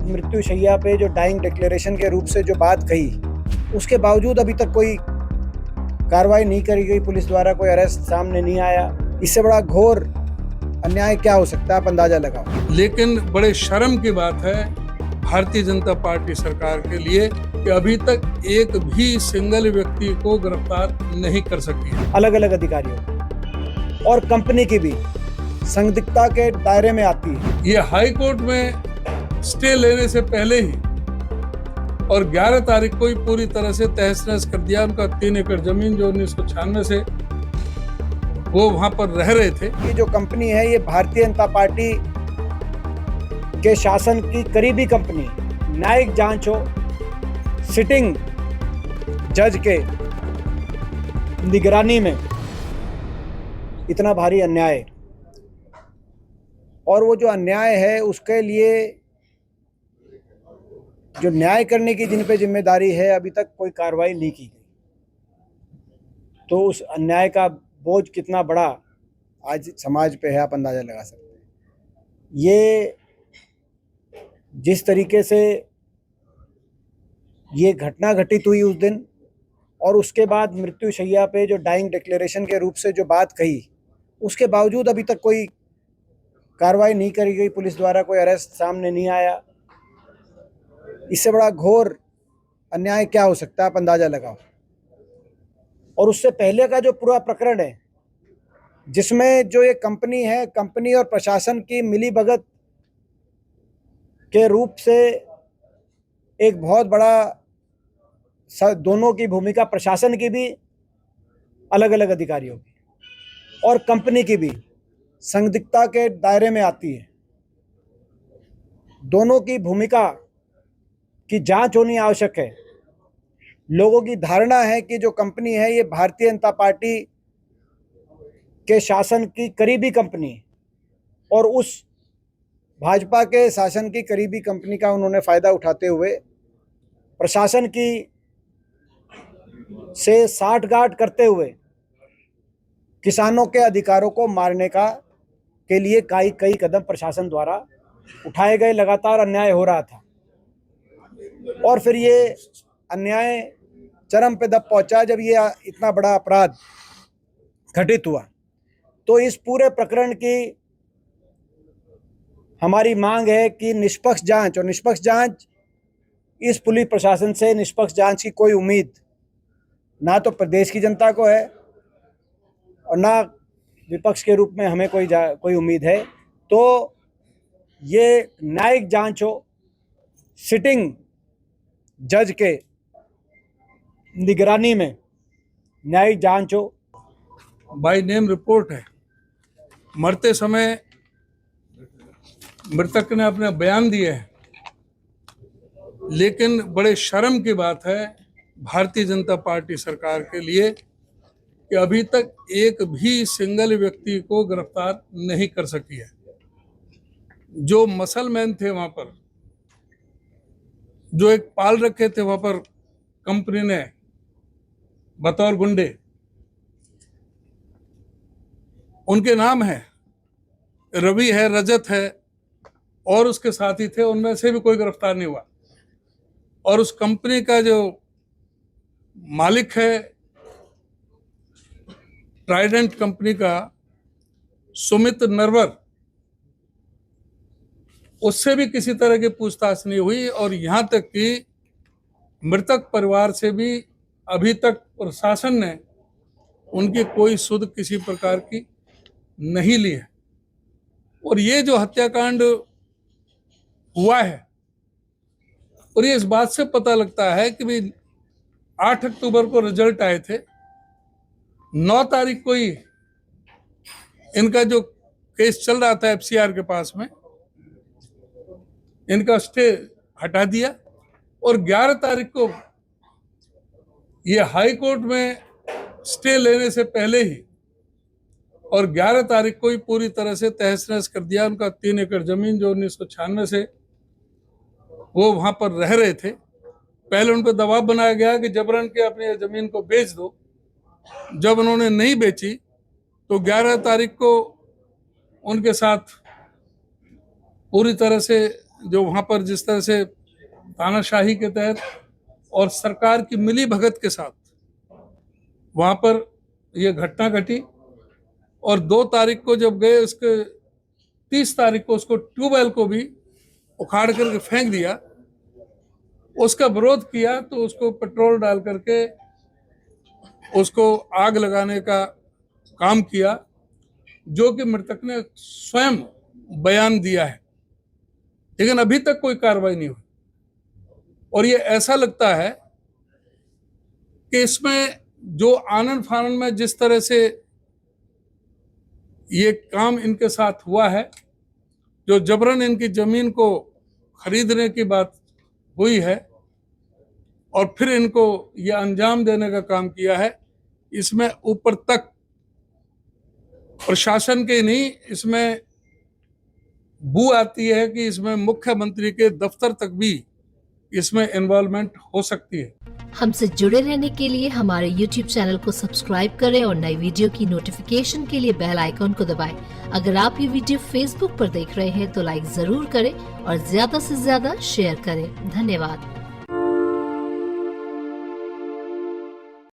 मृत्यु शैया पे जो डाइंग डिक्लेरेशन के रूप से जो बात कही, उसके बावजूद अभी तक कोई कार्रवाई नहीं करी गई, पुलिस द्वारा कोई अरेस्ट सामने नहीं आया। इससे बड़ा घोर अन्याय क्या हो सकता है, आप अंदाजा लगाओ। लेकिन बड़े शर्म की बात है भारतीय जनता पार्टी सरकार के लिए कि अभी तक एक भी सिंगल व्यक्ति को गिरफ्तार नहीं कर सकी है। अलग अलग अधिकारियों और कंपनी की भी संदिग्धता के दायरे में आती है। ये हाई कोर्ट में स्टे लेने से पहले ही और 11 तारीख को ही पूरी तरह से तहस नहस कर दिया। उनका 3 एकड़ जमीन जो 1996 से वो वहां पर रह रहे थे। ये जो कंपनी है ये भारतीय जनता पार्टी के शासन की करीबी कंपनी, न्यायिक जांच हो, सिटिंग जज के निगरानी में इतना भारी अन्याय, और वो जो अन्याय है उसके लिए जो न्याय करने की जिन पे जिम्मेदारी है अभी तक कोई कार्रवाई नहीं की गई, तो उस अन्याय का बोझ कितना बड़ा आज समाज पे है, आप अंदाजा लगा सकते हैं। ये जिस तरीके से ये घटना घटित हुई उस दिन, और उसके बाद मृत्यु शैया पे जो डाइंग डिक्लेरेशन के रूप से जो बात कही, उसके बावजूद अभी तक कोई कार्रवाई नहीं करी गई, पुलिस द्वारा कोई अरेस्ट सामने नहीं आया। इससे बड़ा घोर अन्याय क्या हो सकता है, आप अंदाजा लगाओ। और उससे पहले का जो पूरा प्रकरण है, जिसमें जो ये कंपनी है, कंपनी और प्रशासन की मिलीभगत के रूप से एक बहुत बड़ा दोनों की भूमिका, प्रशासन की भी, अलग अलग अधिकारियों की और कंपनी की भी संदिग्धता के दायरे में आती है। दोनों की भूमिका की जांच होनी आवश्यक है। लोगों की धारणा है कि जो कंपनी है ये भारतीय जनता पार्टी के शासन की करीबी कंपनी, और उस भाजपा के शासन की करीबी कंपनी का उन्होंने फ़ायदा उठाते हुए प्रशासन की से साठगांठ करते हुए किसानों के अधिकारों को मारने के लिए कई कदम प्रशासन द्वारा उठाए गए। लगातार अन्याय हो रहा था, और फिर ये अन्याय चरम पे दब पहुंचा जब ये इतना बड़ा अपराध घटित हुआ। तो इस पूरे प्रकरण की हमारी मांग है कि निष्पक्ष जांच, और निष्पक्ष जांच इस पुलिस प्रशासन से निष्पक्ष जांच की कोई उम्मीद ना तो प्रदेश की जनता को है और ना विपक्ष के रूप में हमें कोई उम्मीद है। तो ये न्यायिक जांच हो, सिटिंग जज के निगरानी में न्यायिक जांच हो। बाय नेम रिपोर्ट है। मरते समय मृतक ने अपने बयान दिए हैं, लेकिन बड़े शर्म की बात है भारतीय जनता पार्टी सरकार के लिए कि अभी तक एक भी सिंगल व्यक्ति को गिरफ्तार नहीं कर सकी है। जो मसलमैन थे वहां पर, जो एक पाल रखे थे वहां पर कंपनी ने बतौर गुंडे, उनके नाम है, रवि है, रजत है और उसके साथी थे, उनमें से भी कोई गिरफ्तार नहीं हुआ। और उस कंपनी का जो मालिक है, ट्राइडेंट कंपनी का सुमित नरवर, उससे भी किसी तरह की पूछताछ नहीं हुई। और यहां तक कि मृतक परिवार से भी अभी तक प्रशासन ने उनकी कोई सुध किसी प्रकार की नहीं ली है। और ये जो हत्याकांड हुआ है, और ये इस बात से पता लगता है कि भाई 8 अक्टूबर को रिजल्ट आए थे, 9 तारीख को ही इनका जो केस चल रहा था एफसीआर के पास में, इनका स्टे हटा दिया, और 11 तारीख को ये हाई कोर्ट में स्टे लेने से पहले ही और 11 तारीख को ही पूरी तरह से तहस नहस कर दिया। उनका 3 एकड़ जमीन जो 1996 से वो वहां पर रह रहे थे, पहले उन पर दबाव बनाया गया कि जबरन के अपनी जमीन को बेच दो। जब उन्होंने नहीं बेची तो 11 तारीख को उनके साथ पूरी तरह से जो वहां पर जिस तरह से तानाशाही के तहत और सरकार की मिली भगत के साथ वहां पर यह घटना घटी, और 2 तारीख को जब गए, उसके 30 तारीख को उसको ट्यूबवेल को भी उखाड़ करके फेंक दिया। उसका विरोध किया तो उसको पेट्रोल डाल करके उसको आग लगाने का काम किया, जो कि मृतक ने स्वयं बयान दिया है। लेकिन अभी तक कोई कार्रवाई नहीं हुई, और ये ऐसा लगता है कि इसमें जो आनन फानन में जिस तरह से ये काम इनके साथ हुआ है, जो जबरन इनकी जमीन को खरीदने की बात हुई है और फिर इनको ये अंजाम देने का काम किया है, इसमें ऊपर तक प्रशासन के नहीं, इसमें बू आती है कि इसमें मुख्यमंत्री के दफ्तर तक भी इसमें इन्वॉल्वमेंट हो सकती है। हमसे जुड़े रहने के लिए हमारे YouTube चैनल को सब्सक्राइब करें और नई वीडियो की नोटिफिकेशन के लिए बेल आइकॉन को दबाएं। अगर आप ये वीडियो Facebook पर देख रहे हैं तो लाइक जरूर करें और ज्यादा से ज्यादा शेयर करें। धन्यवाद।